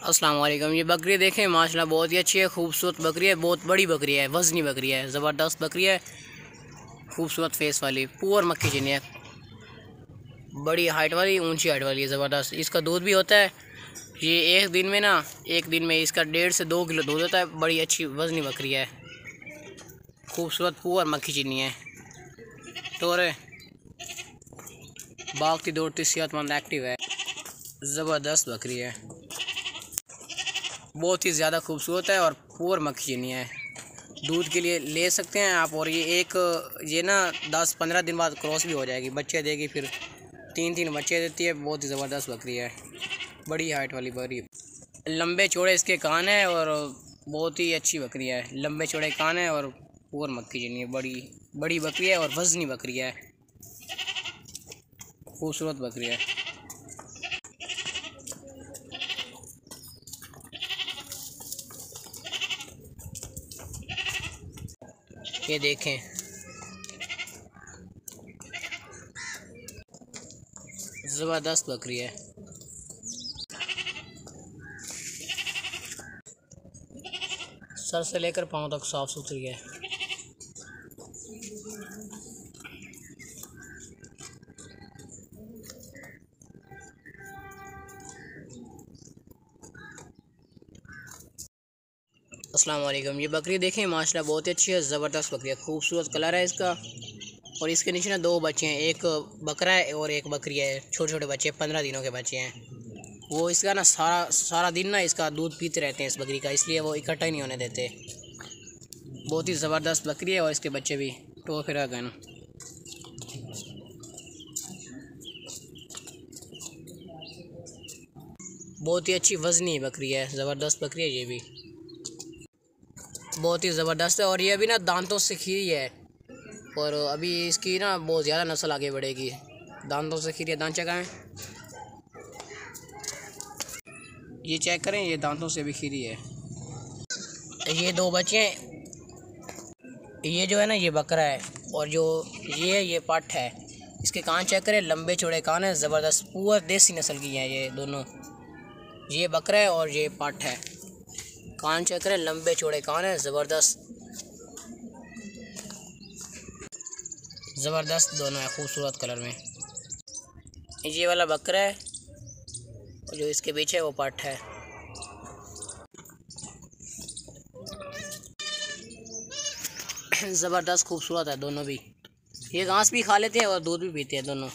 अस्सलाम वालेकुम। ये बकरी देखें माशाल्लाह बहुत ही अच्छी है, खूबसूरत बकरी है, बहुत बड़ी बकरी है, वज़नी बकरी है, ज़बरदस्त बकरी है, खूबसूरत फेस वाली, पुअर मक्खी चीनी है, बड़ी हाइट वाली, ऊंची हाइट वाली है, ज़बरदस्त। इसका दूध भी होता है। ये एक दिन में इसका 1.5 से 2 किलो दूध होता है। बड़ी अच्छी वज़नी बकरी है, खूबसूरत पुअर मक्खी चीनी है। टोरे भागती दौड़ती सेहतमंद एक्टिव है, ज़बरदस्त बकरी है, बहुत ही ज़्यादा खूबसूरत है और पुअर मक्खी चीनी है। दूध के लिए ले सकते हैं आप। और ये ना 10-15 दिन बाद क्रॉस भी हो जाएगी, बच्चे देगी, फिर 3 बच्चे देती है। बहुत ही ज़बरदस्त बकरी है, बड़ी हाइट वाली बकरी, लंबे चौड़े इसके कान है और बहुत ही अच्छी बकरी है। लंबे चौड़े कान है और पुअर मक्खी चीनी है, बड़ी बकरी है और वज़नी बकरी है, खूबसूरत बकरी है। ये देखें, ज़बरदस्त बकरी है, सर से लेकर पाँव तक साफ सुथरी है। अस्सलाम वालेकुम। ये बकरी देखें माशाल्लाह बहुत ही अच्छी है, ज़बरदस्त बकरी है, खूबसूरत कलर है इसका। और इसके नीचे ना 2 बच्चे हैं, एक बकरा है और एक बकरी है। छोटे छोटे बच्चे, 15 दिनों के बच्चे हैं। वो इसका ना सारा दिन ना इसका दूध पीते रहते हैं इस बकरी का, इसलिए वो इकट्ठा ही नहीं होने देते। बहुत ही ज़बरदस्त बकरी है और इसके बच्चे भी तो फिर आ गए ना। बहुत ही अच्छी वज़नी बकरी है, ज़बरदस्त बकरी है। ये भी बहुत ही ज़बरदस्त है और ये अभी ना दांतों से खीरी है और अभी इसकी ना बहुत ज़्यादा नस्ल आगे बढ़ेगी। दांतों से खीरी है, दांत चेक ये चेक करें, ये दांतों से भी खीरी है। ये 2 बच्चे हैं, ये जो है ना ये बकरा है और जो ये पट है। इसके कान चेक करें, लंबे चौड़े कान है, ज़बरदस्त पुअर देसी नस्ल की हैं ये दोनों। ये बकरा है और ये पट है। कान चेक करें, लंबे चौड़े कान है, ज़बरदस्त दोनों है, खूबसूरत कलर में। ये वाला बकरा है और जो इसके पीछे वो पट है। ज़बरदस्त खूबसूरत है दोनों भी। ये घास भी खा लेते हैं और दूध भी पीते हैं दोनों।